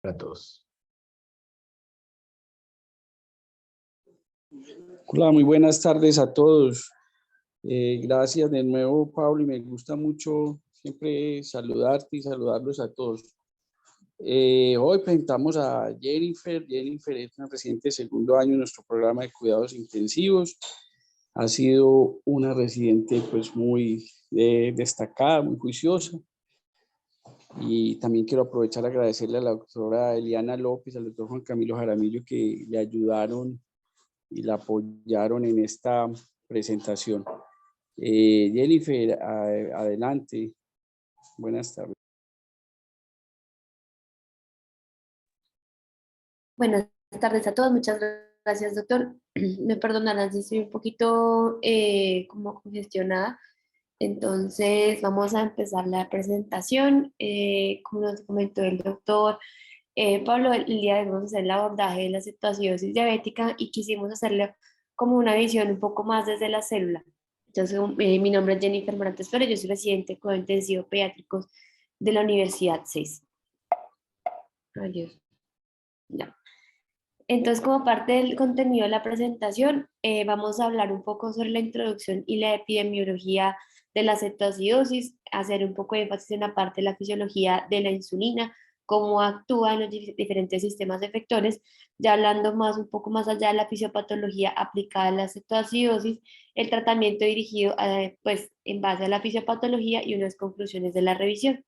Para todos. Hola, muy buenas tardes a todos. Gracias de nuevo, Pablo, y me gusta mucho siempre saludarte y saludarlos a todos. Hoy presentamos a Jennifer. Jennifer es una residente de segundo año en nuestro programa de cuidados intensivos. Ha sido una residente pues muy destacada, muy juiciosa. Y también quiero aprovechar a agradecerle a la doctora Eliana López, al doctor Juan Camilo Jaramillo, que le ayudaron y la apoyaron en esta presentación. Jennifer, adelante. Buenas tardes. Buenas tardes a todos, muchas gracias, doctor. Me perdonarán si estoy un poquito como congestionada. Entonces, vamos a empezar la presentación. Como nos comentó el doctor Pablo, el día de hoy vamos a hacer el abordaje de la cetoacidosis diabética y quisimos hacerle como una visión un poco más desde la célula. Entonces, mi nombre es Jennifer Morantes, pero yo soy residente de cuidados intensivos pediátricos de la Universidad CES. Adiós. Ya. Entonces, como parte del contenido de la presentación, vamos a hablar un poco sobre la introducción y la epidemiología de la cetoacidosis, hacer un poco de énfasis en la parte de la fisiología de la insulina, cómo actúa en los diferentes sistemas efectores, ya hablando más, un poco más allá de la fisiopatología aplicada a la cetoacidosis, el tratamiento dirigido pues, en base a la fisiopatología y unas conclusiones de la revisión.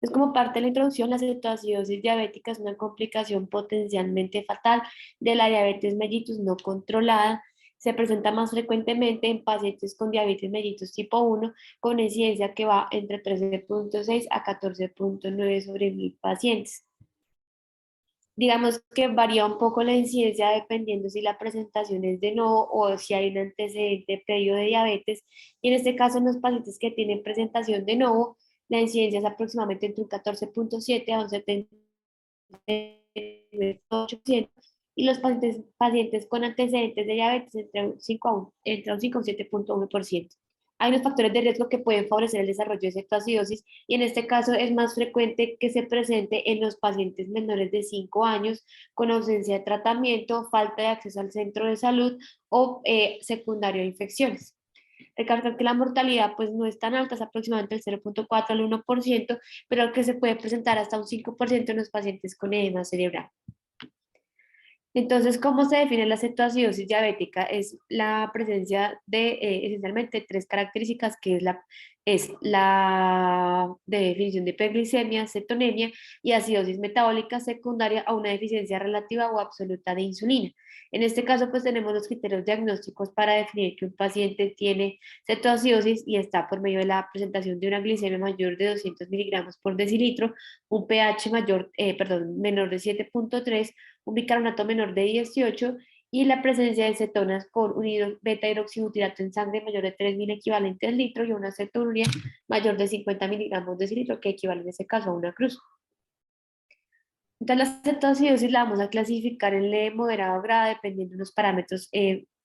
Es como parte de la introducción, la cetoacidosis diabética es una complicación potencialmente fatal de la diabetes mellitus no controlada. Se presenta más frecuentemente en pacientes con diabetes mellitus tipo 1, con incidencia que va entre 13.6 a 14.9 sobre 1000 pacientes. Digamos que varía un poco la incidencia dependiendo si la presentación es de no o si hay un antecedente previo de diabetes. Y en este caso, en los pacientes que tienen presentación de novo, la incidencia es aproximadamente entre un 14.7 a un 78%, y los pacientes con antecedentes de diabetes entre un 5 a un 7.1%. Hay unos factores de riesgo que pueden favorecer el desarrollo de cetoacidosis y en este caso es más frecuente que se presente en los pacientes menores de 5 años con ausencia de tratamiento, falta de acceso al centro de salud o secundario a infecciones. Recalcar que la mortalidad pues no es tan alta, es aproximadamente el 0.4 al 1%, pero que se puede presentar hasta un 5% en los pacientes con edema cerebral. Entonces, ¿cómo se define la cetoacidosis diabética? Es la presencia de esencialmente tres características, que es la definición de hiperglicemia, cetonemia y acidosis metabólica secundaria a una deficiencia relativa o absoluta de insulina. En este caso, pues tenemos los criterios diagnósticos para definir que un paciente tiene cetoacidosis y está por medio de la presentación de una glicemia mayor de 200 miligramos por decilitro, un pH menor de 7.3, un bicarbonato menor de 18 y la presencia de cetonas con un beta hidroxibutirato en sangre mayor de 3000 equivalentes al litro y una cetonuria mayor de 50 miligramos de litro, que equivale en ese caso a una cruz. Entonces, la cetoacidosis la vamos a clasificar en leve, moderado, grave, dependiendo de los parámetros,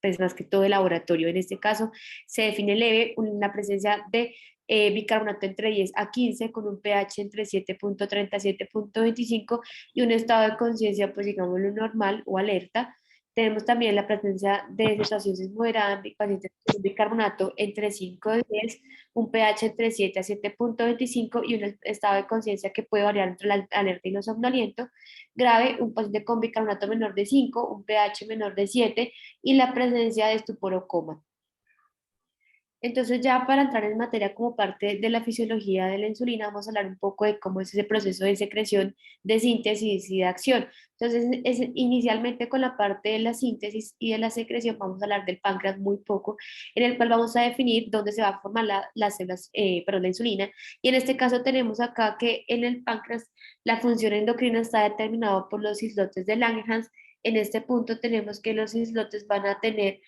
pues más que todo de laboratorio. En este caso, se define leve una presencia de bicarbonato entre 10 a 15, con un pH entre 7.30 a 7.25 y un estado de conciencia, pues digámoslo normal o alerta. Tenemos también la presencia de cetoacidosis moderada en pacientes con bicarbonato entre 5 y 10, un pH entre 7 a 7.25 y un estado de conciencia que puede variar entre la alerta y los somnoliento. Grave, un paciente con bicarbonato menor de 5, un pH menor de 7 y la presencia de estupor o coma. Entonces, ya para entrar en materia como parte de la fisiología de la insulina, vamos a hablar un poco de cómo es ese proceso de secreción, de síntesis y de acción. Entonces, inicialmente con la parte de la síntesis y de la secreción, vamos a hablar del páncreas muy poco, en el cual vamos a definir dónde se va a formar las células, la insulina. Y en este caso tenemos acá que en el páncreas la función endocrina está determinada por los islotes de Langerhans. En este punto tenemos que los islotes van a tener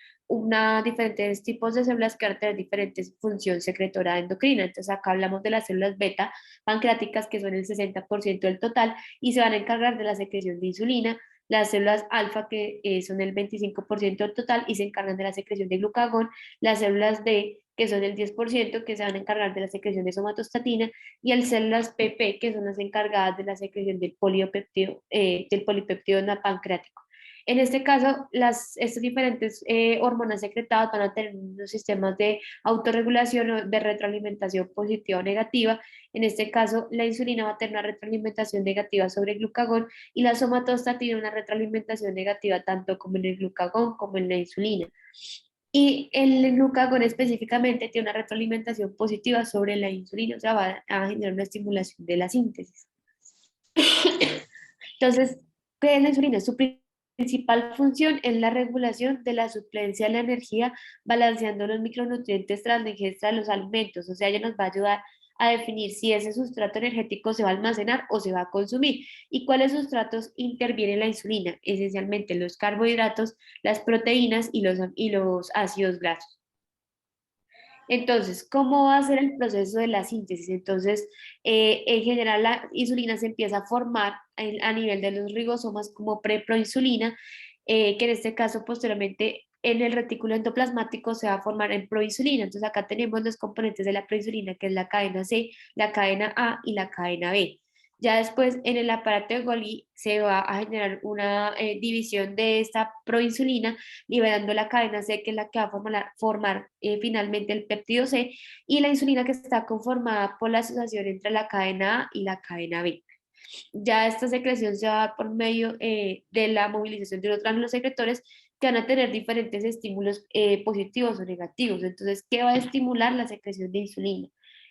diferentes tipos de células que van a tener diferentes funciones secretora endocrina. Entonces acá hablamos de las células beta pancreáticas, que son el 60% del total y se van a encargar de la secreción de insulina. Las células alfa, que son el 25% del total y se encargan de la secreción de glucagón. Las células D, que son el 10%, que se van a encargar de la secreción de somatostatina, y el células PP, que son las encargadas de la secreción del polipeptido pancreático. En este caso, estas diferentes hormonas secretadas van a tener unos sistemas de autorregulación o de retroalimentación positiva o negativa. En este caso, la insulina va a tener una retroalimentación negativa sobre el glucagón y la somatostatina una retroalimentación negativa tanto como en el glucagón como en la insulina. Y el glucagón específicamente tiene una retroalimentación positiva sobre la insulina, o sea, va a generar una estimulación de la síntesis. Entonces, ¿qué es la insulina? Su principal función es la regulación de la suplencia de la energía, balanceando los micronutrientes tras la ingesta de los alimentos. O sea, ella nos va a ayudar a definir si ese sustrato energético se va a almacenar o se va a consumir y cuáles sustratos interviene la insulina, esencialmente los carbohidratos, las proteínas y los ácidos grasos. Entonces, ¿cómo va a ser el proceso de la síntesis? Entonces, en general la insulina se empieza a formar a nivel de los ribosomas como preproinsulina, que en este caso posteriormente en el retículo endoplasmático se va a formar en proinsulina. Entonces, acá tenemos los componentes de la proinsulina, que es la cadena C, la cadena A y la cadena B. Ya después en el aparato de Golgi se va a generar una división de esta proinsulina liberando la cadena C, que es la que va a formar finalmente el péptido C, y la insulina que está conformada por la asociación entre la cadena A y la cadena B. Ya esta secreción se va a dar por medio de la movilización de los gránulos secretores que van a tener diferentes estímulos positivos o negativos. Entonces, ¿qué va a estimular la secreción de insulina?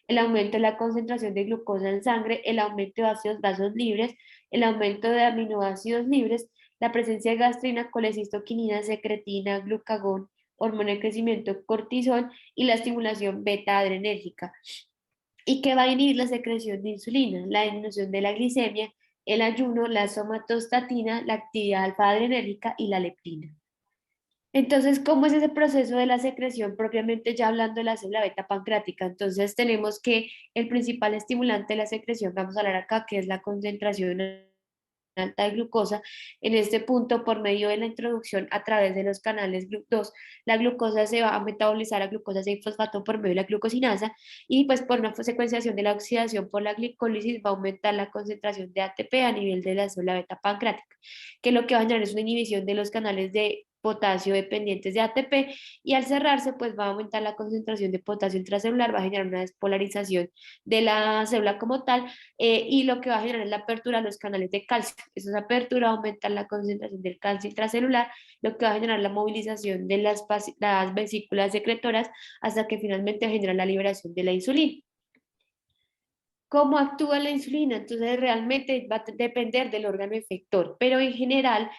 El aumento de la concentración de glucosa en sangre, el aumento de ácidos grasos libres, el aumento de aminoácidos libres, la presencia de gastrina, colecistoquinina, secretina, glucagón, hormona de crecimiento, cortisol y la estimulación beta-adrenérgica. ¿Y qué va a inhibir la secreción de insulina? La disminución de la glicemia, el ayuno, la somatostatina, la actividad alfa-adrenérgica y la leptina. Entonces, ¿cómo es ese proceso de la secreción propiamente ya hablando de la célula beta pancreática? Entonces, tenemos que el principal estimulante de la secreción, vamos a hablar acá, que es la concentración alta de glucosa. En este punto, por medio de la introducción a través de los canales GLUT2, la glucosa se va a metabolizar a glucosa 6-fosfato por medio de la glucosinasa y pues por una secuenciación de la oxidación por la glicólisis va a aumentar la concentración de ATP a nivel de la célula beta pancreática, que lo que va a generar es una inhibición de los canales de potasio dependientes de ATP y al cerrarse pues va a aumentar la concentración de potasio intracelular, va a generar una despolarización de la célula como tal y lo que va a generar es la apertura de los canales de calcio. Esa apertura va a aumentar la concentración del calcio intracelular, lo que va a generar la movilización de las vesículas secretoras hasta que finalmente genera la liberación de la insulina. ¿Cómo actúa la insulina? Entonces realmente va a depender del órgano efector, pero en general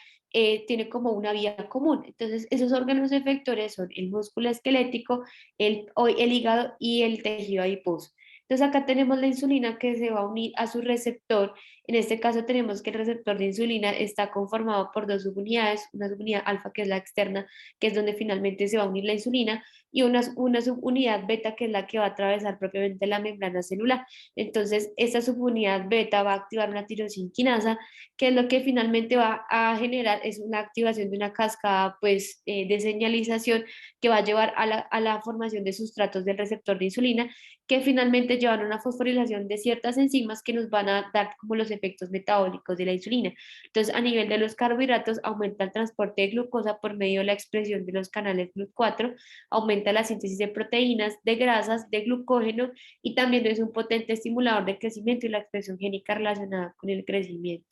tiene como una vía común. Entonces esos órganos efectores son el músculo esquelético, el hígado y el tejido adiposo. Entonces acá tenemos la insulina que se va a unir a su receptor. En este caso tenemos que el receptor de insulina está conformado por dos subunidades, una subunidad alfa que es la externa, que es donde finalmente se va a unir la insulina, y una subunidad beta que es la que va a atravesar propiamente la membrana celular. Entonces, esta subunidad beta va a activar una tirosinquinasa, que es lo que finalmente va a generar es una activación de una cascada pues, de señalización que va a llevar a la formación de sustratos del receptor de insulina, que finalmente llevan a una fosforilación de ciertas enzimas que nos van a dar como los efectos metabólicos de la insulina. Entonces, a nivel de los carbohidratos, aumenta el transporte de glucosa por medio de la expresión de los canales GLUT4, aumenta la síntesis de proteínas, de grasas, de glucógeno y también es un potente estimulador del crecimiento y la expresión génica relacionada con el crecimiento.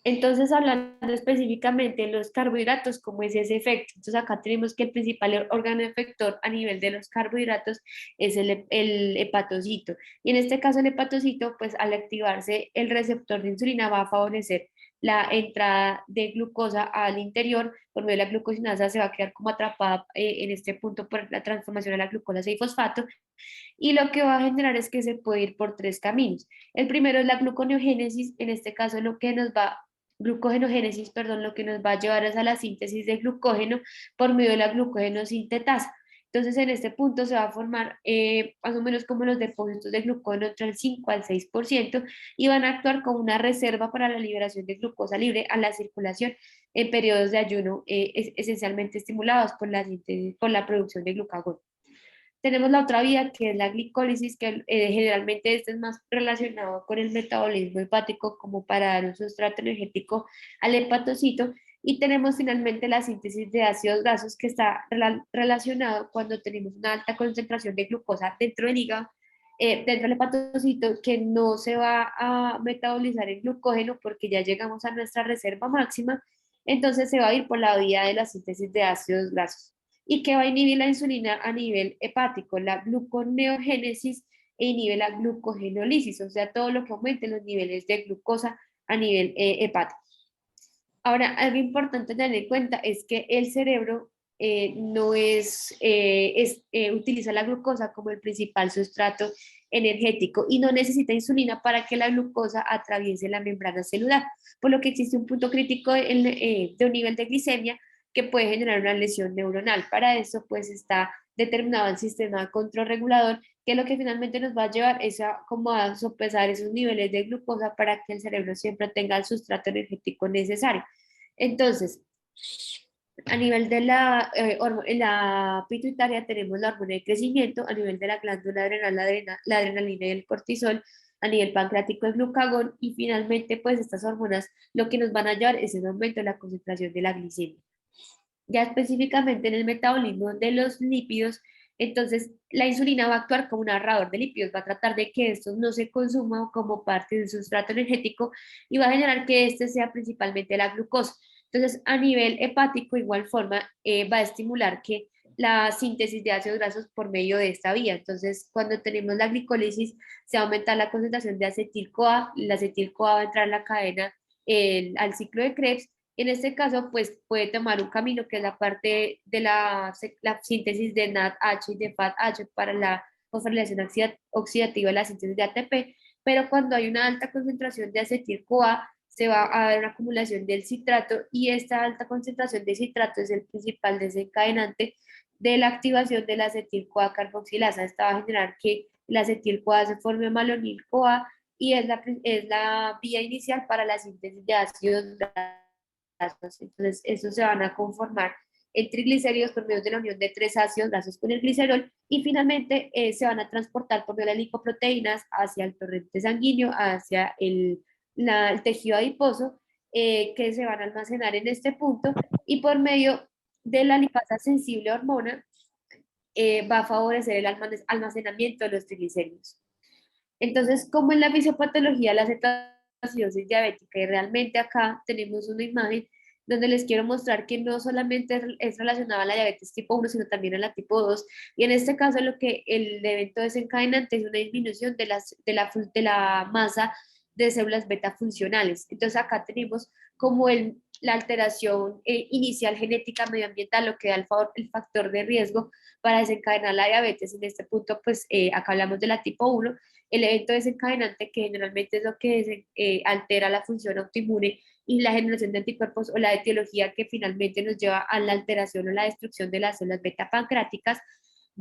Entonces, hablando específicamente de los carbohidratos, ¿cómo es ese efecto? Entonces, acá tenemos que el principal órgano efector a nivel de los carbohidratos es el hepatocito. Y en este caso, el hepatocito, pues al activarse el receptor de insulina, va a favorecer la entrada de glucosa al interior, por medio de la glucosinasa se va a quedar como atrapada en este punto por la transformación a la glucosa 6-fosfato y lo que va a generar es que se puede ir por tres caminos. El primero es la gluconeogénesis, en este caso glucogenogénesis, perdón, lo que nos va a llevar es a la síntesis de glucógeno por medio de la glucógeno sintetasa. Entonces, en este punto se va a formar más o menos como los depósitos de glucógeno entre el 5 al 6% y van a actuar como una reserva para la liberación de glucosa libre a la circulación en periodos de ayuno esencialmente estimulados por la producción de glucagón. Tenemos la otra vía que es la glicólisis, que generalmente este es más relacionado con el metabolismo hepático como para dar un sustrato energético al hepatocito. Y tenemos finalmente la síntesis de ácidos grasos que está relacionado cuando tenemos una alta concentración de glucosa dentro del hígado, dentro del hepatocito, que no se va a metabolizar en glucógeno porque ya llegamos a nuestra reserva máxima, entonces se va a ir por la vía de la síntesis de ácidos grasos. ¿Y que va a inhibir la insulina a nivel hepático? La gluconeogénesis e inhibe la glucogenólisis, o sea, todo lo que aumente los niveles de glucosa a nivel hepático. Ahora, algo importante tener en cuenta es que el cerebro no utiliza la glucosa como el principal sustrato energético y no necesita insulina para que la glucosa atraviese la membrana celular, por lo que existe un punto crítico de un nivel de glicemia que puede generar una lesión neuronal. Para eso, pues está determinado el sistema de control regulador, que lo que finalmente nos va a llevar es como a sopesar esos niveles de glucosa para que el cerebro siempre tenga el sustrato energético necesario. Entonces, a nivel de la pituitaria tenemos la hormona de crecimiento, a nivel de la glándula adrenal, la adrenalina y el cortisol, a nivel pancreático el glucagón, y finalmente pues estas hormonas lo que nos van a llevar es el aumento de la concentración de la glicemia. Ya específicamente en el metabolismo de los lípidos, entonces la insulina va a actuar como un ahorrador de lípidos, va a tratar de que estos no se consuman como parte del sustrato energético y va a generar que este sea principalmente la glucosa. Entonces, a nivel hepático, igual forma, va a estimular que la síntesis de ácidos grasos por medio de esta vía. Entonces, cuando tenemos la glicólisis, se aumenta la concentración de acetil-CoA, la acetil-CoA va a entrar en la cadena al ciclo de Krebs. En este caso, pues puede tomar un camino que es la parte de la síntesis de NADH y de FADH para la fosforilación oxidativa de la síntesis de ATP, pero cuando hay una alta concentración de acetil-CoA, se va a dar una acumulación del citrato y esta alta concentración de citrato es el principal desencadenante de la activación de la acetil-CoA carboxilasa. Esta va a generar que la acetil-CoA se forme malonil-CoA y es la vía inicial para la síntesis de ácidos grasos. Entonces, estos se van a conformar en triglicéridos por medio de la unión de tres ácidos grasos con el glicerol y finalmente se van a transportar por medio de las lipoproteínas hacia el torrente sanguíneo, hacia el tejido adiposo, que se van a almacenar en este punto y por medio de la lipasa sensible hormona va a favorecer el almacenamiento de los triglicéridos. Entonces, como en la fisiopatología, la cetoacidosis diabética, y realmente acá tenemos una imagen donde les quiero mostrar que no solamente es relacionada a la diabetes tipo 1, sino también a la tipo 2, y en este caso lo que el evento desencadenante es una disminución de la masa de células beta funcionales. Entonces acá tenemos como la alteración inicial genética medioambiental, lo que da el factor de riesgo para desencadenar la diabetes. En este punto, pues acá hablamos de la tipo 1, el evento desencadenante que generalmente es lo que altera la función autoinmune y la generación de anticuerpos o la etiología que finalmente nos lleva a la alteración o la destrucción de las células beta pancreáticas,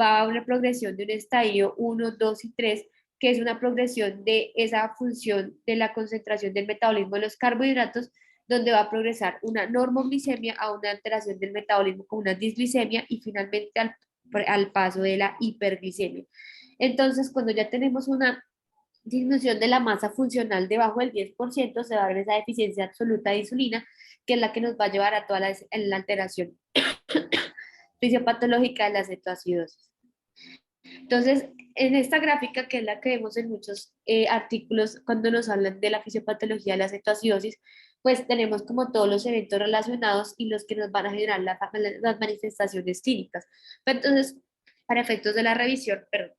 va a una progresión de un estadio 1, 2 y 3, que es una progresión de esa función de la concentración del metabolismo de los carbohidratos, donde va a progresar una normoglicemia a una alteración del metabolismo con una disglicemia y finalmente al paso de la hiperglicemia. Entonces, cuando ya tenemos una disminución de la masa funcional debajo del 10%, se va a ver esa deficiencia absoluta de insulina, que es la que nos va a llevar a toda la alteración fisiopatológica de la cetoacidosis. Entonces, en esta gráfica, que es la que vemos en muchos artículos cuando nos hablan de la fisiopatología de la cetoacidosis, pues tenemos como todos los eventos relacionados y los que nos van a generar las manifestaciones clínicas. Pero entonces, para efectos de la revisión, perdón,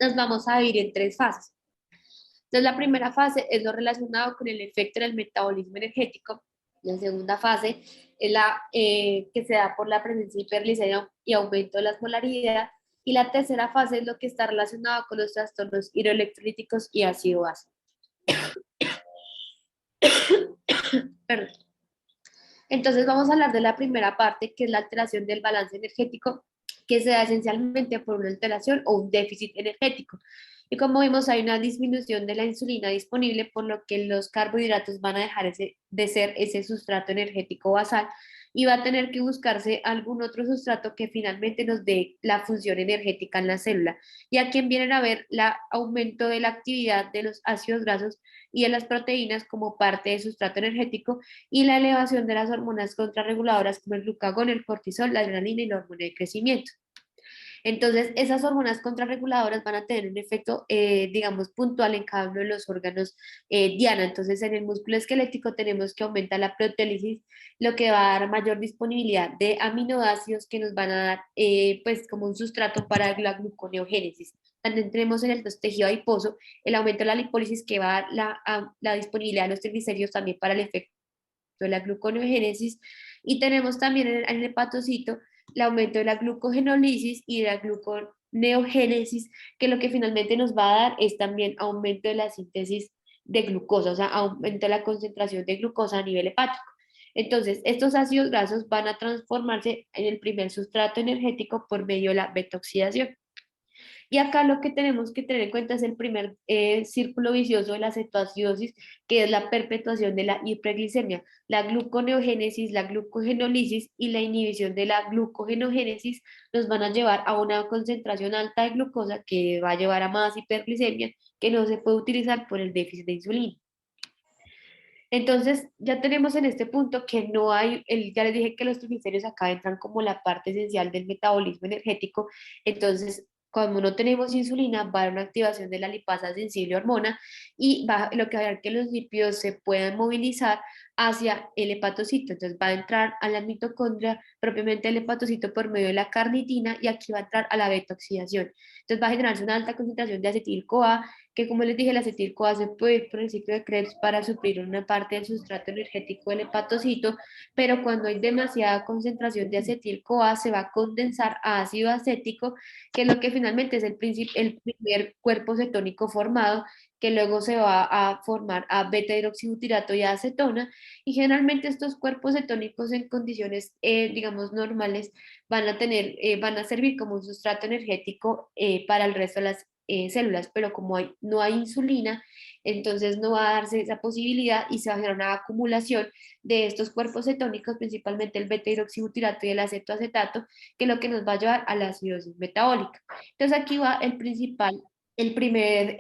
nos vamos a dividir en tres fases. Entonces, la primera fase es lo relacionado con el efecto del metabolismo energético. La segunda fase es la que se da por la presencia de hiperglicemia y aumento de la osmolaridad. Y la tercera fase es lo que está relacionado con los trastornos hidroelectrolíticos y ácido base. Perdón. Entonces vamos a hablar de la primera parte, que es la alteración del balance energético, que se da esencialmente por una alteración o un déficit energético. Y como vimos, hay una disminución de la insulina disponible, por lo que los carbohidratos van a dejar de ser ese sustrato energético basal y va a tener que buscarse algún otro sustrato que finalmente nos dé la función energética en la célula. Y aquí vienen a ver el aumento de la actividad de los ácidos grasos y de las proteínas como parte del sustrato energético y la elevación de las hormonas contrarreguladoras como el glucagón, el cortisol, la adrenalina y la hormona de crecimiento. Entonces, esas hormonas contrarreguladoras van a tener un efecto, digamos, puntual en cada uno de los órganos diana. Entonces, en el músculo esquelético tenemos que aumentar la proteólisis, lo que va a dar mayor disponibilidad de aminoácidos que nos van a dar, pues, como un sustrato para la gluconeogénesis. También tenemos en el tejido adiposo el aumento de la lipólisis que va a dar la disponibilidad de los triglicéridos también para el efecto de la gluconeogénesis. Y tenemos también en el hepatocito el aumento de la glucogenólisis y de la gluconeogénesis, que lo que finalmente nos va a dar es también aumento de la síntesis de glucosa, o sea, aumento de la concentración de glucosa a nivel hepático. Entonces, estos ácidos grasos van a transformarse en el primer sustrato energético por medio de la beta-oxidación. Y acá lo que tenemos que tener en cuenta es el primer círculo vicioso de la cetoacidosis, que es la perpetuación de la hiperglicemia, la gluconeogénesis, la glucogenólisis y la inhibición de la glucogenogénesis nos van a llevar a una concentración alta de glucosa que va a llevar a más hiperglicemia que no se puede utilizar por el déficit de insulina. Entonces, ya tenemos en este punto que no hay, ya les dije que los triglicéridos acá entran como la parte esencial del metabolismo energético. Entonces, cuando no tenemos insulina, va a haber una activación de la lipasa sensible hormona y lo que va a hacer que los lípidos se puedan movilizar hacia el hepatocito. Entonces, va a entrar a la mitocondria, propiamente el hepatocito por medio de la carnitina y aquí va a entrar a la beta-oxidación. Entonces, va a generarse una alta concentración de acetil-CoA, que como les dije, el acetil-CoA se puede ir por el ciclo de Krebs para suplir una parte del sustrato energético del hepatocito, pero cuando hay demasiada concentración de acetil-CoA se va a condensar a ácido acético, que es lo que finalmente es el primer cuerpo cetónico formado, que luego se va a formar a beta-hidroxibutirato y a acetona, y generalmente estos cuerpos cetónicos en condiciones, digamos, normales, van a servir como un sustrato energético para el resto de las células, pero como no hay insulina, entonces no va a darse esa posibilidad y se va a generar una acumulación de estos cuerpos cetónicos, principalmente el beta-hidroxibutirato y el acetoacetato, que es lo que nos va a llevar a la acidosis metabólica. Entonces aquí va el primer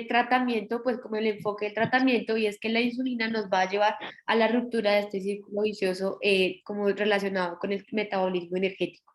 tratamiento, pues como el enfoque del tratamiento, y es que la insulina nos va a llevar a la ruptura de este círculo vicioso como relacionado con el metabolismo energético.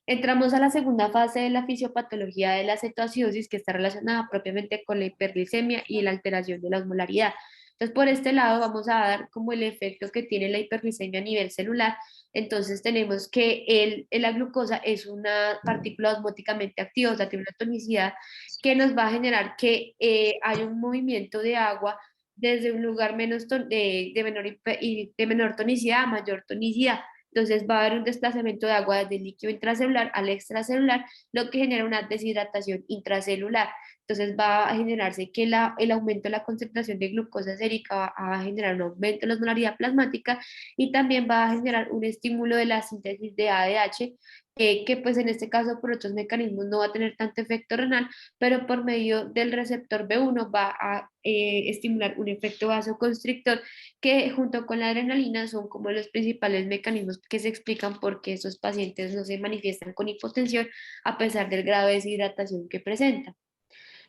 Entramos a la segunda fase de la fisiopatología de la cetoacidosis, que está relacionada propiamente con la hiperglicemia y la alteración de la osmolaridad. Entonces, por este lado vamos a dar como el efecto que tiene la hiperglicemia a nivel celular. Entonces, tenemos que la glucosa es una partícula osmóticamente activa, o sea, tiene una tonicidad que nos va a generar que haya un movimiento de agua desde un lugar de menor tonicidad a mayor tonicidad. Entonces va a haber un desplazamiento de agua desde el líquido intracelular al extracelular, lo que genera una deshidratación intracelular. Entonces va a generarse que el aumento de la concentración de glucosa sérica va a generar un aumento de la osmolaridad plasmática y también va a generar un estímulo de la síntesis de ADH, que pues en este caso por otros mecanismos no va a tener tanto efecto renal, pero por medio del receptor B1 va a estimular un efecto vasoconstrictor que junto con la adrenalina son como los principales mecanismos que se explican por qué esos pacientes no se manifiestan con hipotensión a pesar del grado de deshidratación que presentan.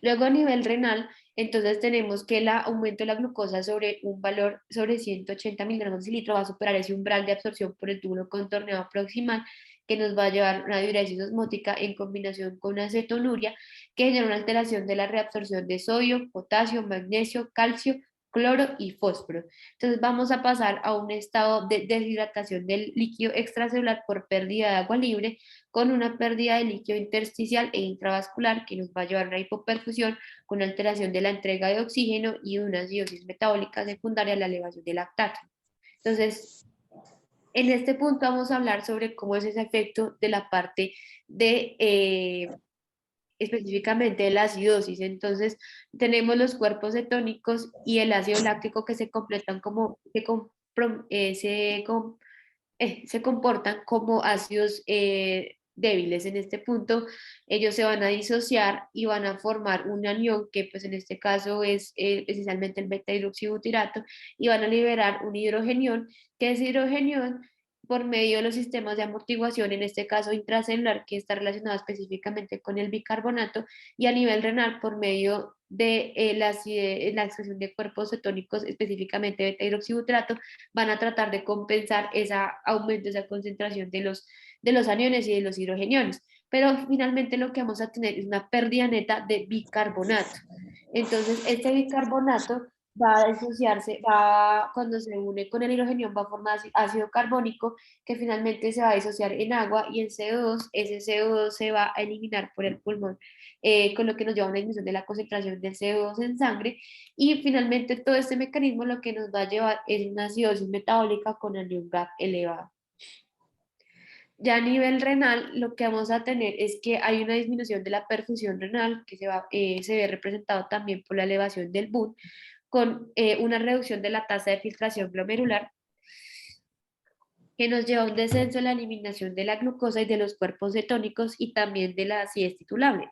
Luego a nivel renal, entonces tenemos que el aumento de la glucosa sobre un valor sobre 180 miligramos de litro va a superar ese umbral de absorción por el túbulo contorneado proximal que nos va a llevar a una diuresis osmótica en combinación con una acetonuria que genera una alteración de la reabsorción de sodio, potasio, magnesio, calcio, cloro y fósforo. Entonces vamos a pasar a un estado de deshidratación del líquido extracelular por pérdida de agua libre con una pérdida de líquido intersticial e intravascular que nos va a llevar a una hipoperfusión con alteración de la entrega de oxígeno y una acidosis metabólica secundaria a la elevación del lactato. Entonces, en este punto vamos a hablar sobre cómo es ese efecto de la parte de específicamente de la acidosis. Entonces, tenemos los cuerpos cetónicos y el ácido láctico que se completan como, se comportan como ácidos débiles. En este punto, ellos se van a disociar y van a formar un anión que pues en este caso es esencialmente el beta hidroxibutirato y van a liberar un hidrogenión, que ese hidrogenión por medio de los sistemas de amortiguación, en este caso intracelular, que está relacionado específicamente con el bicarbonato, y a nivel renal por medio de la expresión de cuerpos cetónicos, específicamente beta hidroxibutrato, van a tratar de compensar ese aumento, esa concentración de los aniones y de los hidrogeniones. Pero finalmente lo que vamos a tener es una pérdida neta de bicarbonato. Entonces, este bicarbonato va a disociarse, cuando se une con el hidrogeno va a formar ácido carbónico que finalmente se va a disociar en agua y en CO2, ese CO2 se va a eliminar por el pulmón, con lo que nos lleva a una disminución de la concentración del CO2 en sangre y finalmente todo este mecanismo lo que nos va a llevar es una acidosis metabólica con anión GAP elevado. Ya a nivel renal, lo que vamos a tener es que hay una disminución de la perfusión renal, que se ve representado también por la elevación del BUN, con una reducción de la tasa de filtración glomerular, que nos lleva a un descenso en la eliminación de la glucosa y de los cuerpos cetónicos y también de la acidez titulable,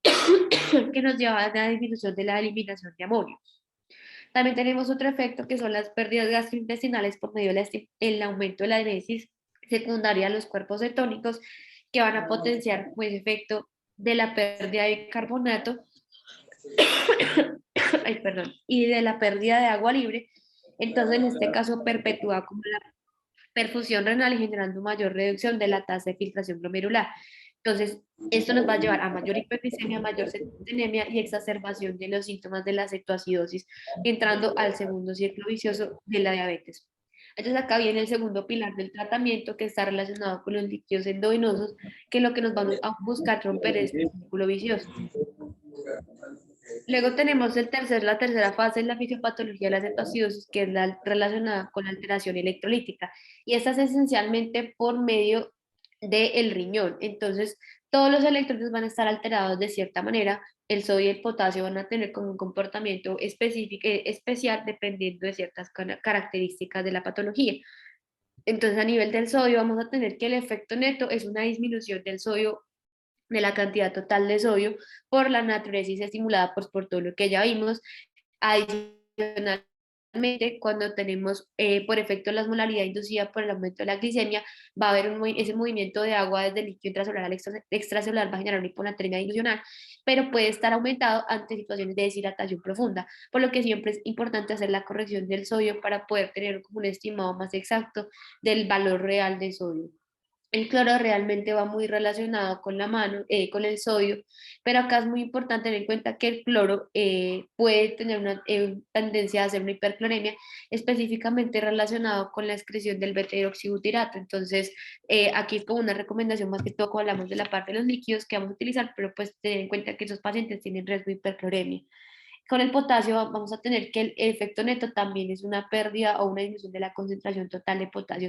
que nos lleva a una disminución de la eliminación de amonio. También tenemos otro efecto que son las pérdidas gastrointestinales por medio del aumento de la anesis secundaria a los cuerpos cetónicos, que van a potenciar pues, efecto de la pérdida de carbonato ay, perdón, y de la pérdida de agua libre. Entonces, en este caso, perpetúa como la perfusión renal y generando mayor reducción de la tasa de filtración glomerular. Entonces, esto nos va a llevar a mayor hiperglicemia, mayor anemia y exacerbación de los síntomas de la cetoacidosis, entrando al segundo ciclo vicioso de la diabetes. Entonces, acá viene el segundo pilar del tratamiento que está relacionado con los líquidos endovenosos, que es lo que nos vamos a buscar romper este círculo vicioso. Luego tenemos la tercera fase en la fisiopatología de la cetoacidosis, que es la relacionada con la alteración electrolítica. Y esta es esencialmente por medio del riñón. Entonces, todos los electrolitos van a estar alterados de cierta manera. El sodio y el potasio van a tener como un comportamiento específico, especial dependiendo de ciertas características de la patología. Entonces, a nivel del sodio, vamos a tener que el efecto neto es una disminución del sodio de la cantidad total de sodio por la natriuresis estimulada por todo lo que ya vimos. Adicionalmente, cuando tenemos por efecto la osmolaridad inducida por el aumento de la glicemia, va a haber ese movimiento de agua desde el líquido intracelular al extracelular, va a generar una hiponatremia dilucional, pero puede estar aumentado ante situaciones de deshidratación profunda, por lo que siempre es importante hacer la corrección del sodio para poder tener como un estimado más exacto del valor real de sodio. El cloro realmente va muy relacionado con la mano, con el sodio, pero acá es muy importante tener en cuenta que el cloro puede tener una tendencia a hacer una hipercloremia, específicamente relacionado con la excreción del beta-hidroxibutirato. Entonces, aquí es como una recomendación más que todo cuando hablamos de la parte de los líquidos que vamos a utilizar, pero pues tener en cuenta que esos pacientes tienen riesgo de hipercloremia. Con el potasio vamos a tener que el efecto neto también es una pérdida o una disminución de la concentración total de potasio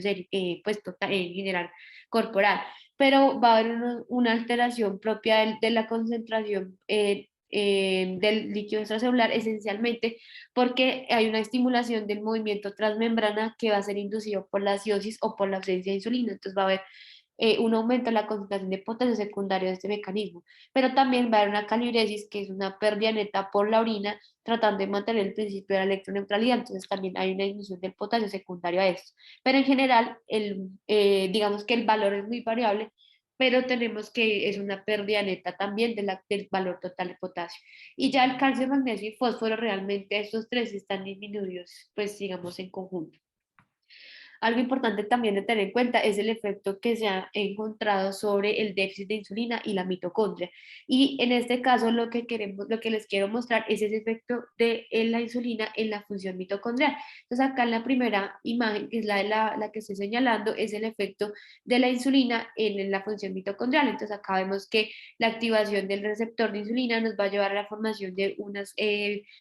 pues total, en general corporal, pero va a haber una alteración propia de la concentración del líquido extracelular esencialmente porque hay una estimulación del movimiento transmembrana que va a ser inducido por la acidosis o por la ausencia de insulina. Entonces va a haber un aumento en la concentración de potasio secundario de este mecanismo, pero también va a haber una caliuresis, que es una pérdida neta por la orina, tratando de mantener el principio de la electroneutralidad, entonces también hay una disminución del potasio secundario a esto. Pero en general, digamos que el valor es muy variable, pero tenemos que es una pérdida neta también del valor total de potasio. Y ya el calcio, magnesio y fósforo, realmente estos tres están disminuidos, pues digamos en conjunto. Algo importante también de tener en cuenta es el efecto que se ha encontrado sobre el déficit de insulina y la mitocondria. Y en este caso lo que les quiero mostrar es ese efecto de la insulina en la función mitocondrial. Entonces acá en la primera imagen, que es la que estoy señalando, es el efecto de la insulina en la función mitocondrial. Entonces acá vemos que la activación del receptor de insulina nos va a llevar a la formación de unas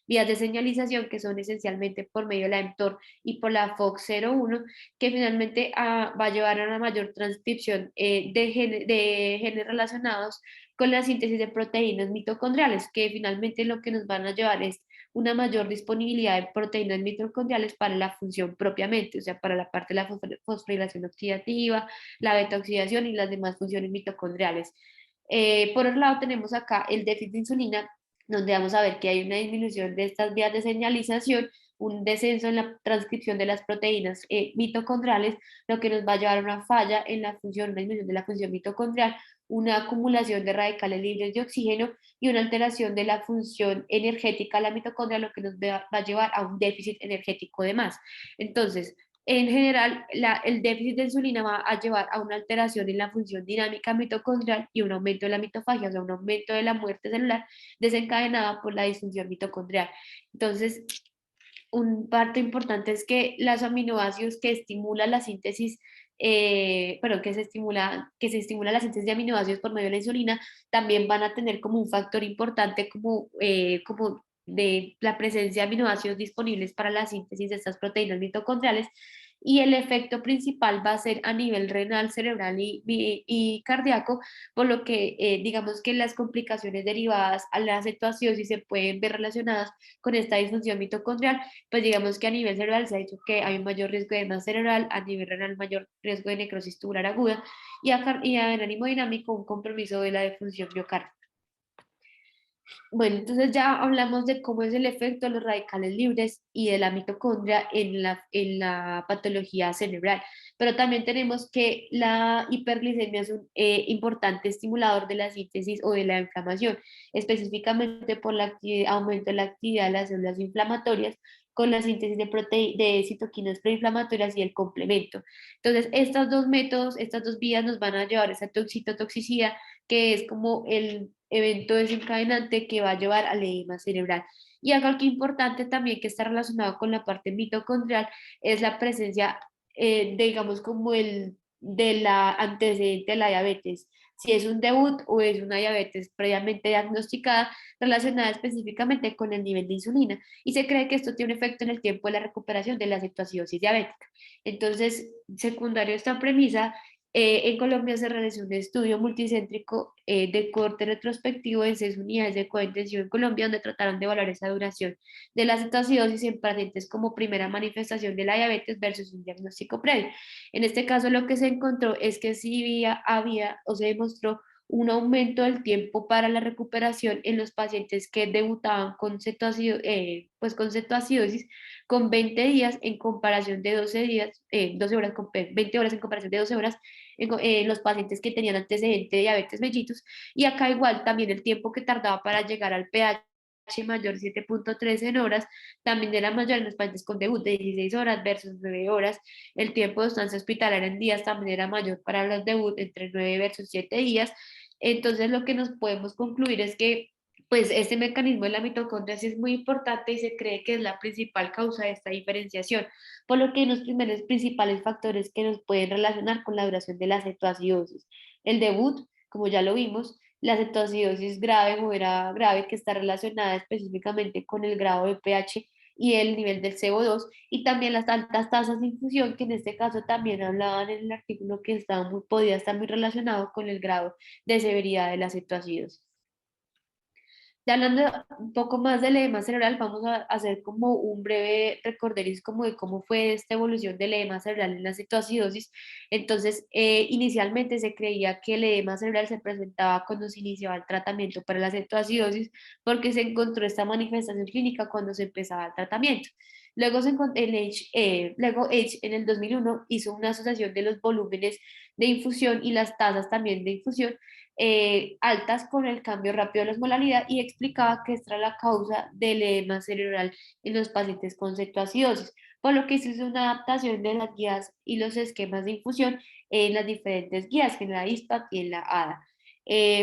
vías de señalización que son esencialmente por medio de la mTOR y por la FOX01 que finalmente va a llevar a una mayor transcripción de genes relacionados con la síntesis de proteínas mitocondriales, que finalmente lo que nos van a llevar es una mayor disponibilidad de proteínas mitocondriales para la función propiamente, o sea, para la parte de la fosforilación oxidativa, la beta-oxidación y las demás funciones mitocondriales. Por otro lado, tenemos acá el déficit de insulina, donde vamos a ver que hay una disminución de estas vías de señalización un descenso en la transcripción de las proteínas mitocondriales, lo que nos va a llevar a una falla en la función, una disminución de la función mitocondrial, una acumulación de radicales libres de oxígeno y una alteración de la función energética de la mitocondria, lo que nos va a llevar a un déficit energético de más. Entonces, en general, el déficit de insulina va a llevar a una alteración en la función dinámica mitocondrial y un aumento de la mitofagia, o sea, un aumento de la muerte celular desencadenada por la disfunción mitocondrial. Entonces, un parte importante es que los aminoácidos que estimulan la síntesis, que se estimula la síntesis de aminoácidos por medio de la insulina, también van a tener como un factor importante como de la presencia de aminoácidos disponibles para la síntesis de estas proteínas mitocondriales, y el efecto principal va a ser a nivel renal, cerebral y cardíaco, por lo que digamos que las complicaciones derivadas a la cetoacidosis se pueden ver relacionadas con esta disfunción mitocondrial. Pues digamos que a nivel cerebral se ha dicho que hay un mayor riesgo de edema cerebral, a nivel renal mayor riesgo de necrosis tubular aguda y en ánimo dinámico un compromiso de la defunción miocárdica. Bueno, entonces ya hablamos de cómo es el efecto de los radicales libres y de la mitocondria en la patología cerebral, pero también tenemos que la hiperglicemia es un importante estimulador de la síntesis o de la inflamación, específicamente por aumento de la actividad de las células inflamatorias con la síntesis de citoquinas preinflamatorias y el complemento. Entonces, estos dos métodos, estas dos vías nos van a llevar a esa citotoxicidad, que es como el evento desencadenante que va a llevar al edema cerebral. Y algo que importante también que está relacionado con la parte mitocondrial es la presencia, digamos, como de la antecedente de la diabetes. Si es un debut o es una diabetes previamente diagnosticada relacionada específicamente con el nivel de insulina. Y se cree que esto tiene un efecto en el tiempo de la recuperación de la cetoacidosis diabética. Entonces, secundario a esta premisa, en Colombia se realizó un estudio multicéntrico de corte retrospectivo en 6 unidades de cointensión en Colombia, donde trataron de evaluar esa duración de la cetoacidosis en pacientes como primera manifestación de la diabetes versus un diagnóstico previo. En este caso, lo que se encontró es que sí había o se demostró un aumento del tiempo para la recuperación en los pacientes que debutaban con con cetoacidosis, con 20 días en comparación de 12 días, 12 horas, 20 horas en comparación de 12 horas los pacientes que tenían antecedente de diabetes mellitus. Y acá igual también el tiempo que tardaba para llegar al pH mayor 7.3 en horas, también era mayor en los pacientes con debut de 16 horas versus 9 horas. El tiempo de estancia hospitalaria en días también era mayor para los debut, entre 9 versus 7 días. Entonces lo que nos podemos concluir es que pues este mecanismo de la mitocondria sí es muy importante y se cree que es la principal causa de esta diferenciación, por lo que los primeros principales factores que nos pueden relacionar con la duración de la cetoacidosis. El debut, como ya lo vimos, la cetoacidosis grave o era grave, que está relacionada específicamente con el grado de pH y el nivel del CO2, y también las altas tasas de infusión, que en este caso también hablaban en el artículo que podía estar muy relacionado con el grado de severidad de la cetoacidosis. Ya hablando un poco más del edema cerebral, vamos a hacer como un breve recorderis como de cómo fue esta evolución del edema cerebral en la cetoacidosis. Entonces, inicialmente se creía que el edema cerebral se presentaba cuando se iniciaba el tratamiento para la cetoacidosis, porque se encontró esta manifestación clínica cuando se empezaba el tratamiento. Luego, H en el 2001 hizo una asociación de los volúmenes de infusión y las tasas también de infusión altas con el cambio rápido de la osmolalidad, y explicaba que esta era la causa del edema cerebral en los pacientes con cetoacidosis, por lo que se hizo una adaptación de las guías y los esquemas de infusión en las diferentes guías, en la ISPAC y en la ADA.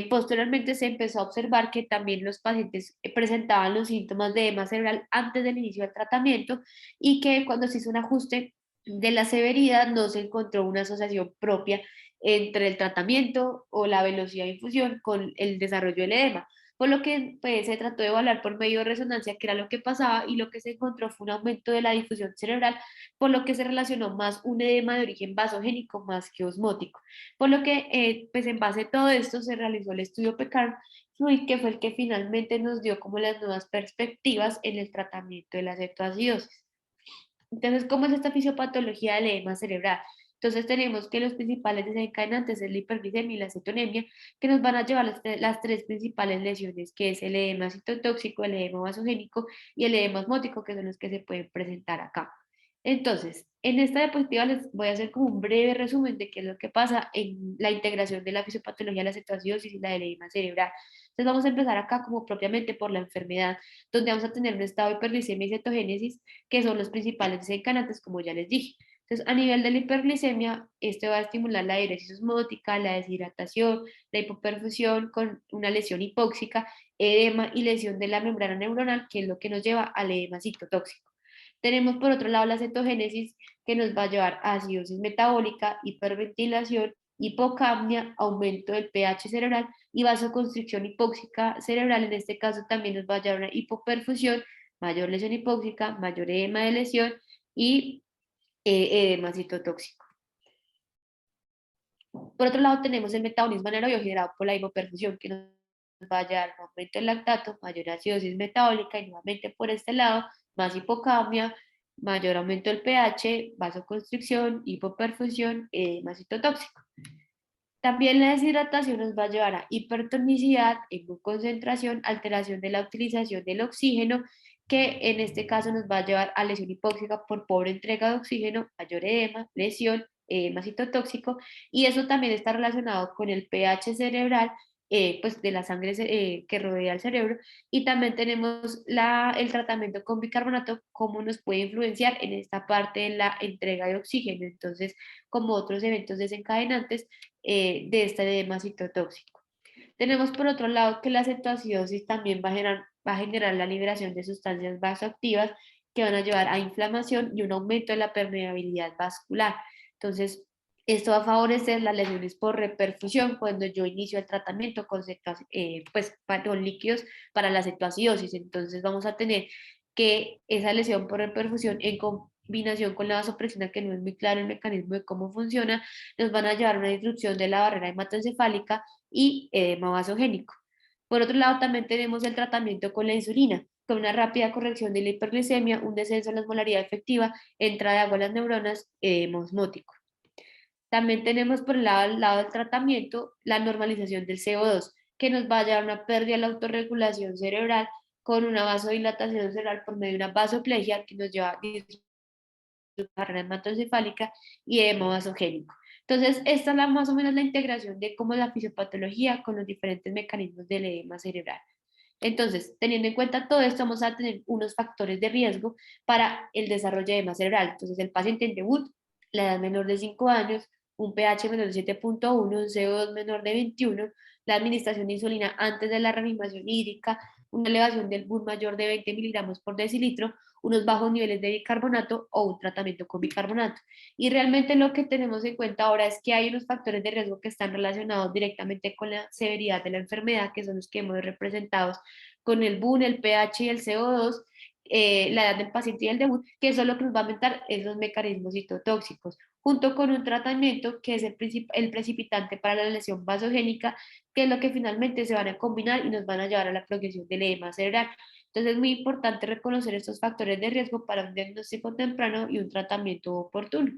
Posteriormente se empezó a observar que también los pacientes presentaban los síntomas de edema cerebral antes del inicio del tratamiento, y que cuando se hizo un ajuste de la severidad no se encontró una asociación propia entre el tratamiento o la velocidad de infusión con el desarrollo del edema. Por lo que pues, se trató de evaluar por medio de resonancia qué era lo que pasaba, y lo que se encontró fue un aumento de la difusión cerebral, por lo que se relacionó más un edema de origen vasogénico más que osmótico. Por lo que pues en base a todo esto se realizó el estudio PECARM Fluid, que fue el que finalmente nos dio como las nuevas perspectivas en el tratamiento de la cetoacidosis. Entonces, ¿cómo es esta fisiopatología del edema cerebral? Entonces tenemos que los principales desencadenantes es la hiperglicemia y la cetonemia, que nos van a llevar las tres principales lesiones, que es el edema citotóxico, el edema vasogénico y el edema osmótico, que son los que se pueden presentar acá. Entonces, en esta diapositiva les voy a hacer como un breve resumen de qué es lo que pasa en la integración de la fisiopatología de la cetoacidosis y la del edema cerebral. Entonces vamos a empezar acá como propiamente por la enfermedad, donde vamos a tener un estado de hiperglicemia y cetogénesis, que son los principales desencadenantes, como ya les dije. Entonces, a nivel de la hiperglicemia, este va a estimular la diuresis osmótica, la deshidratación, la hipoperfusión con una lesión hipóxica, edema y lesión de la membrana neuronal, que es lo que nos lleva al edema citotóxico. Tenemos por otro lado la cetogénesis, que nos va a llevar a acidosis metabólica, hiperventilación, hipocapnia, aumento del pH cerebral y vasoconstricción hipóxica cerebral. En este caso también nos va a llevar a una hipoperfusión, mayor lesión hipóxica, mayor edema de lesión y edema citotóxico. Por otro lado, tenemos el metabolismo anaerobio generado por la hipoperfusión, que nos va a llevar a un aumento del lactato, mayor acidosis metabólica y nuevamente por este lado, más hipocamia, mayor aumento del pH, vasoconstricción, hipoperfusión, edema citotóxico. También la deshidratación nos va a llevar a hipertonicidad, hipoconcentración, alteración de la utilización del oxígeno, que en este caso nos va a llevar a lesión hipóxica por pobre entrega de oxígeno, mayor edema, lesión, edema citotóxico, y eso también está relacionado con el pH cerebral, pues de la sangre que rodea el cerebro, y también tenemos el tratamiento con bicarbonato, cómo nos puede influenciar en esta parte de la entrega de oxígeno. Entonces, como otros eventos desencadenantes, de este edema citotóxico. Tenemos por otro lado que la cetoacidosis también va a generar la liberación de sustancias vasoactivas que van a llevar a inflamación y un aumento de la permeabilidad vascular. Entonces, esto va a favorecer las lesiones por reperfusión cuando yo inicio el tratamiento con, pues, con líquidos para la cetoacidosis. Entonces, vamos a tener que esa lesión por reperfusión en combinación con la vasopresina, que no es muy claro el mecanismo de cómo funciona, nos van a llevar a una disrupción de la barrera hematoencefálica y edema vasogénico. Por otro lado, también tenemos el tratamiento con la insulina, con una rápida corrección de la hiperglicemia, un descenso en la osmolaridad efectiva, entrada de agua a las neuronas, edema osmótico. También tenemos por el lado del tratamiento la normalización del CO2, que nos va a llevar a una pérdida de la autorregulación cerebral con una vasodilatación cerebral por medio de una vasoplegia que nos lleva a barrera hematoencefálica y edema vasogénico. Entonces, esta es más o menos la integración de cómo la fisiopatología con los diferentes mecanismos del edema cerebral. Entonces, teniendo en cuenta todo esto, vamos a tener unos factores de riesgo para el desarrollo de edema cerebral. Entonces, el paciente en debut, la edad menor de 5 años, un pH menor de 7.1, un CO2 menor de 21, la administración de insulina antes de la reanimación hídrica, una elevación del BUN mayor de 20 miligramos por decilitro, unos bajos niveles de bicarbonato o un tratamiento con bicarbonato. Y realmente lo que tenemos en cuenta ahora es que hay unos factores de riesgo que están relacionados directamente con la severidad de la enfermedad, que son los que hemos representado con el BUN, el pH y el CO2, la edad del paciente y el debut, que eso es lo que nos va a aumentar esos mecanismos citotóxicos, junto con un tratamiento que es el precipitante para la lesión vasogénica, que es lo que finalmente se van a combinar y nos van a llevar a la progresión del edema cerebral. Entonces es muy importante reconocer estos factores de riesgo para un diagnóstico temprano y un tratamiento oportuno.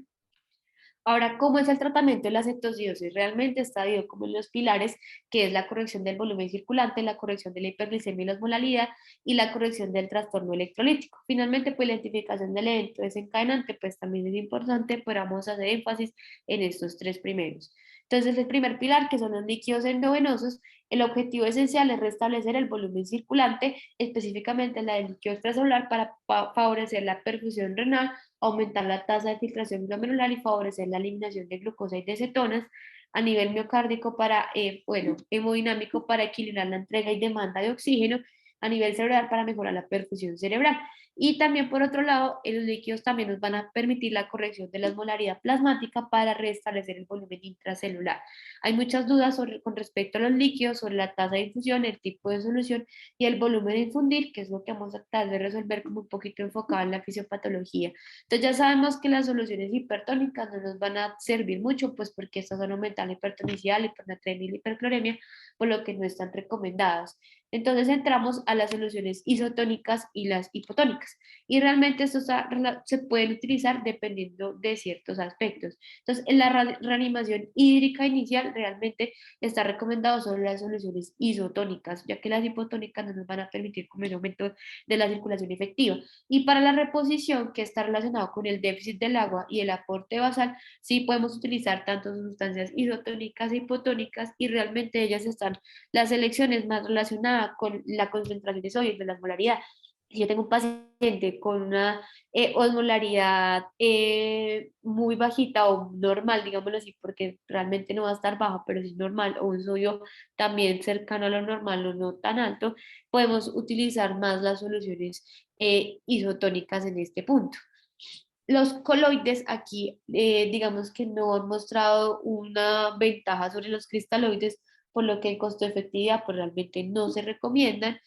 Ahora, ¿cómo es el tratamiento de la cetoacidosis? Realmente está dividido como en los pilares, que es la corrección del volumen circulante, la corrección de la hiperglicemia y la osmolalidad y la corrección del trastorno electrolítico. Finalmente, pues la identificación del evento desencadenante, pues también es importante, pero vamos a hacer énfasis en estos tres primeros. Entonces, el primer pilar, que son los líquidos endovenosos, el objetivo esencial es restablecer el volumen circulante, específicamente la del líquido extracelular, para favorecer la perfusión renal, aumentar la tasa de filtración glomerular y favorecer la eliminación de glucosa y de cetonas a nivel miocárdico para, bueno, hemodinámico para equilibrar la entrega y demanda de oxígeno, a nivel cerebral para mejorar la perfusión cerebral. Y también por otro lado, los líquidos también nos van a permitir la corrección de la osmolaridad plasmática para restablecer el volumen intracelular. Hay muchas dudas con respecto a los líquidos, sobre la tasa de infusión, el tipo de solución y el volumen de infundir, que es lo que vamos a tratar de resolver como un poquito enfocado en la fisiopatología. Entonces ya sabemos que las soluciones hipertónicas no nos van a servir mucho, pues porque estas van a aumentar la hipertonicidad, la hipernatremia y la hipercloremia, por lo que no están recomendadas. Entonces entramos a las soluciones isotónicas y las hipotónicas. Y realmente estos se pueden utilizar dependiendo de ciertos aspectos. Entonces, en la reanimación hídrica inicial realmente está recomendado solo las soluciones isotónicas, ya que las hipotónicas no nos van a permitir como el aumento de la circulación efectiva. Y para la reposición, que está relacionado con el déficit del agua y el aporte basal, sí podemos utilizar tanto sustancias isotónicas e hipotónicas, y realmente ellas están, las selecciones más relacionadas con la concentración de sodio de la osmolaridad. Si yo tengo un paciente con una osmolaridad muy bajita o normal, digámoslo así, porque realmente no va a estar baja, pero si es normal, o un sodio también cercano a lo normal o no tan alto, podemos utilizar más las soluciones isotónicas en este punto. Los coloides aquí, digamos que no han mostrado una ventaja sobre los cristaloides, por lo que el costo de efectividad pues realmente no se recomiendan.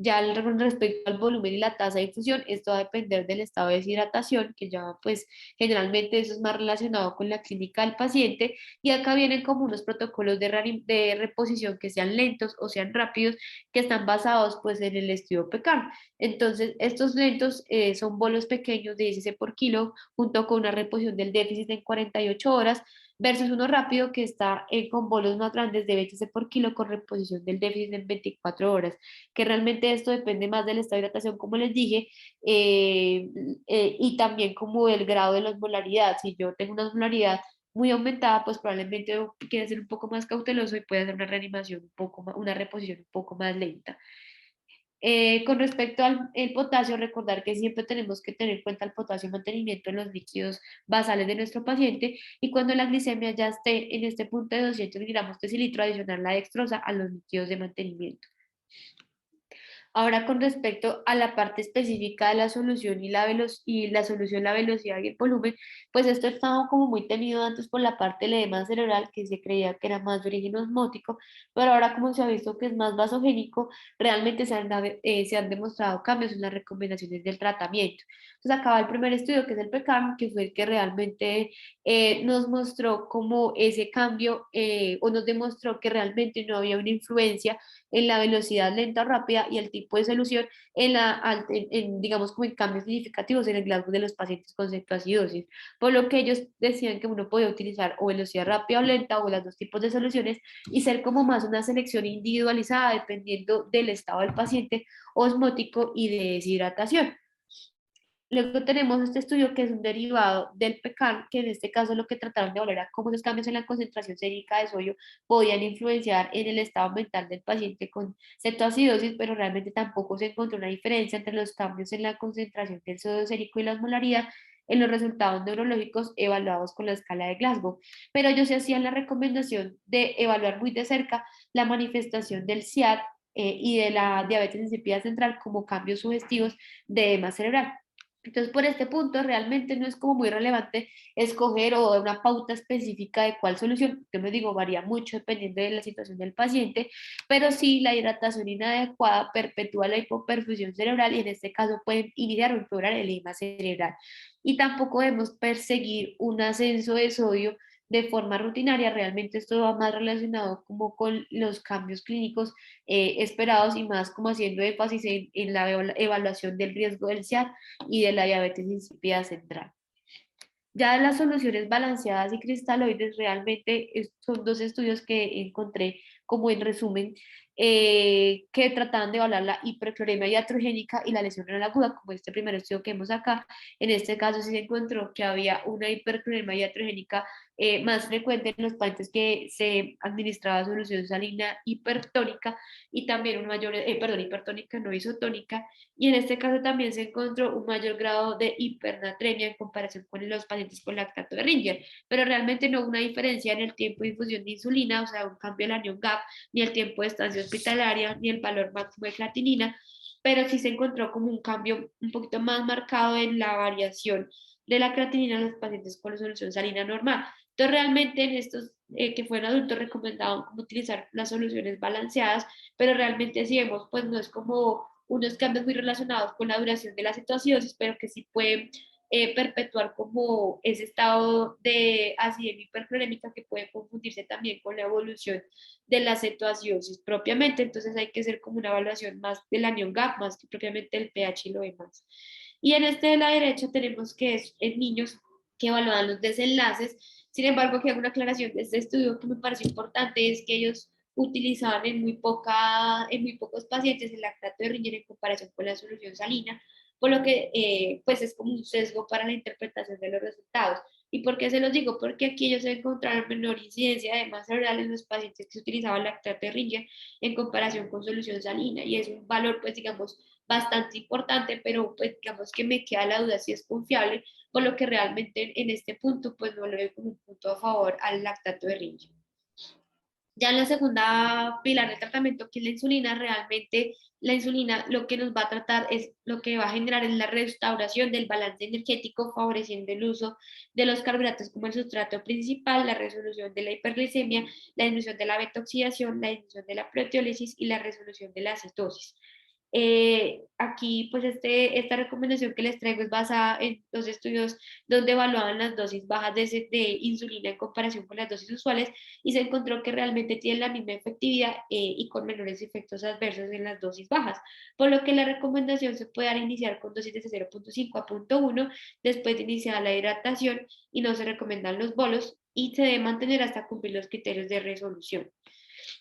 Ya con respecto al volumen y la tasa de difusión, esto va a depender del estado de deshidratación, que ya pues generalmente eso es más relacionado con la clínica del paciente, y acá vienen como unos protocolos de reposición que sean lentos o sean rápidos, que están basados pues en el estudio PECAM. Entonces, estos lentos son bolos pequeños de 10 por kilo, junto con una reposición del déficit en 48 horas, versus uno rápido que está con bolos más grandes de 20 por kilo con reposición del déficit en 24 horas, que realmente esto depende más del estado de hidratación, como les dije, eh, y también como del grado de la osmolaridad. Si yo tengo una osmolaridad muy aumentada, pues probablemente quiere ser un poco más cauteloso y puede hacer una reanimación un poco más, una reposición un poco más lenta. Con respecto al el potasio, recordar que siempre tenemos que tener en cuenta el potasio y mantenimiento en los líquidos basales de nuestro paciente, y cuando la glicemia ya esté en este punto de 200 miligramos de cilitro, adicionar la dextrosa a los líquidos de mantenimiento. Ahora, con respecto a la parte específica de la solución y la solución, la velocidad y el volumen, pues esto estaba como muy tenido antes por la parte del edema cerebral, que se creía que era más de origen osmótico, pero ahora como se ha visto que es más vasogénico, realmente se han demostrado cambios en las recomendaciones del tratamiento. Entonces acaba el primer estudio, que es el PECAM, que fue el que realmente nos mostró cómo ese cambio, o nos demostró que realmente no había una influencia en la velocidad lenta o rápida y el tipo de solución digamos, como en cambios significativos en el Glasgow de los pacientes con cetoacidosis, por lo que ellos decían que uno podía utilizar o velocidad rápida o lenta o los dos tipos de soluciones, y ser como más una selección individualizada dependiendo del estado del paciente osmótico y de deshidratación. Luego tenemos este estudio que es un derivado del PECAM, que en este caso lo que trataron de evaluar era cómo los cambios en la concentración sérica de sodio podían influenciar en el estado mental del paciente con cetoacidosis, pero realmente tampoco se encontró una diferencia entre los cambios en la concentración del sodio sérico y la osmolaridad en los resultados neurológicos evaluados con la escala de Glasgow. Pero ellos se hacían la recomendación de evaluar muy de cerca la manifestación del SIAD y de la diabetes insípida central como cambios sugestivos de edema cerebral. Entonces, por este punto, realmente no es como muy relevante escoger o dar una pauta específica de cuál solución. Yo me digo, varía mucho dependiendo de la situación del paciente, pero sí la hidratación inadecuada perpetúa la hipoperfusión cerebral, y en este caso pueden iniciar o empeorar el edema cerebral. Y tampoco debemos perseguir un ascenso de sodio de forma rutinaria. Realmente esto va más relacionado como con los cambios clínicos esperados, y más como haciendo énfasis en la evaluación del riesgo del SIAD y de la diabetes insípida central. Ya las soluciones balanceadas y cristaloides realmente son dos estudios que encontré como en resumen, que trataban de evaluar la hipercloremia iatrogénica y la lesión renal aguda, como este primer estudio que vemos acá. En este caso sí se encontró que había una hipercloremia iatrogénica más frecuente en los pacientes que se administraba solución salina hipertónica, y también un mayor, hipertónica no isotónica, y en este caso también se encontró un mayor grado de hipernatremia en comparación con los pacientes con lactato de Ringer, pero realmente no hubo una diferencia en el tiempo de infusión de insulina, o sea, un cambio en la Anion Gap, ni el tiempo de estancia hospitalaria, ni el valor máximo de creatinina, pero sí se encontró como un cambio un poquito más marcado en la variación de la creatinina en los pacientes con solución salina normal. Entonces, realmente en estos que fueron adultos recomendaban utilizar las soluciones balanceadas, pero realmente si vemos, pues no es como unos cambios muy relacionados con la duración de la cetoacidosis, pero que sí pueden perpetuar como ese estado de acidemia hiperclorémica que puede confundirse también con la evolución de la cetoacidosis propiamente. Entonces hay que hacer como una evaluación más del anión GAP, más que propiamente el pH y lo demás. Y en este de la derecha tenemos que es en niños que evalúan los desenlaces. Sin embargo, aquí hago una aclaración de este estudio que me parece importante, es que ellos utilizaban en muy pocos pacientes el lactato de Ringer en comparación con la solución salina, por lo que pues es como un sesgo para la interpretación de los resultados. ¿Y por qué se los digo? Porque aquí ellos encontraron menor incidencia de masa oral en los pacientes que utilizaban lactato de Ringer en comparación con solución salina, y es un valor pues digamos bastante importante, pero pues digamos que me queda la duda si es confiable, por lo que realmente en este punto pues no lo veo como un punto a favor al lactato de Ringer. Ya en la segunda pilar del tratamiento, que es la insulina, realmente la insulina lo que nos va a tratar es, lo que va a generar es la restauración del balance energético, favoreciendo el uso de los carbohidratos como el sustrato principal, la resolución de la hiperglicemia, la disminución de la beta-oxidación, la disminución de la proteólisis y la resolución de la cetosis. Aquí, pues, esta recomendación que les traigo es basada en dos estudios donde evaluaban las dosis bajas de insulina en comparación con las dosis usuales, y se encontró que realmente tienen la misma efectividad y con menores efectos adversos en las dosis bajas, por lo que la recomendación se puede dar iniciar con dosis de 0.5 a 0.1 después de iniciar la hidratación, y no se recomiendan los bolos y se debe mantener hasta cumplir los criterios de resolución.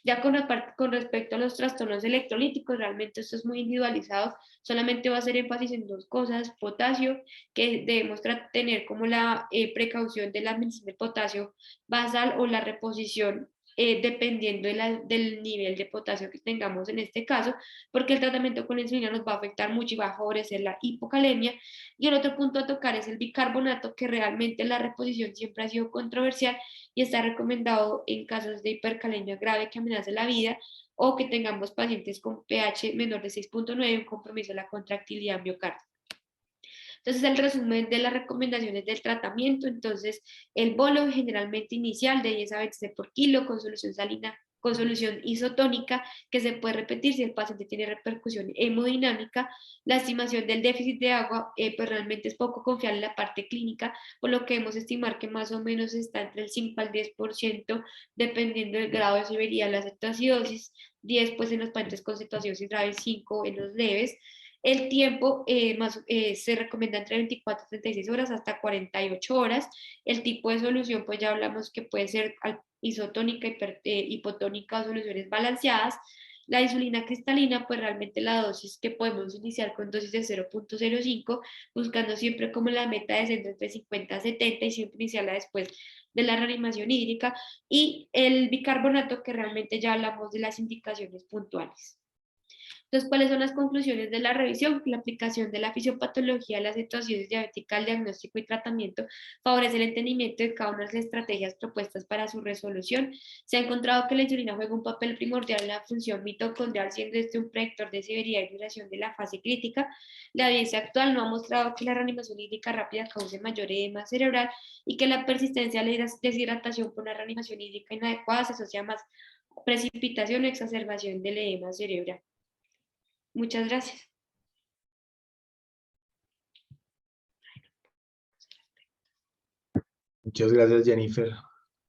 Ya con respecto a los trastornos electrolíticos, realmente esto es muy individualizado, solamente va a hacer énfasis en dos cosas: potasio, que debemos tener como la precaución de la admisión de potasio basal o la reposición, dependiendo del nivel de potasio que tengamos en este caso, porque el tratamiento con la insulina nos va a afectar mucho y va a favorecer la hipocalemia. Y el otro punto a tocar es el bicarbonato, que realmente la reposición siempre ha sido controversial y está recomendado en casos de hipercalemia grave que amenace la vida, o que tengamos pacientes con pH menor de 6.9, un compromiso de la contractilidad miocárdica. Entonces, el resumen de las recomendaciones del tratamiento: entonces, el bolo generalmente inicial de 10 a 20 por kilo con solución salina, con solución isotónica, que se puede repetir si el paciente tiene repercusión hemodinámica. La estimación del déficit de agua pues realmente es poco confiable en la parte clínica, por lo que debemos estimar que más o menos está entre el 5 al 10%, dependiendo del grado de severidad de la cetoacidosis. 10 pues en los pacientes con cetoacidosis grave, 5 en los leves. El tiempo se recomienda entre 24 a 36 horas hasta 48 horas. El tipo de solución, pues ya hablamos que puede ser isotónica, hipotónica o soluciones balanceadas. La insulina cristalina, pues realmente la dosis que podemos iniciar con dosis de 0.05, buscando siempre como la meta de centro entre 50 a 70, y siempre iniciarla después de la reanimación hídrica. Y el bicarbonato, que realmente ya hablamos de las indicaciones puntuales. Entonces, ¿cuáles son las conclusiones de la revisión? La aplicación de la fisiopatología de la cetoacidosis diabética al diagnóstico y tratamiento favorece el entendimiento de cada una de las estrategias propuestas para su resolución. Se ha encontrado que la insulina juega un papel primordial en la función mitocondrial, siendo este un predictor de severidad y duración de la fase crítica. La evidencia actual no ha mostrado que la reanimación hídrica rápida cause mayor edema cerebral, y que la persistencia de la deshidratación por una reanimación hídrica inadecuada se asocia a más precipitación o exacerbación del edema cerebral. Muchas gracias. Muchas gracias, Jennifer.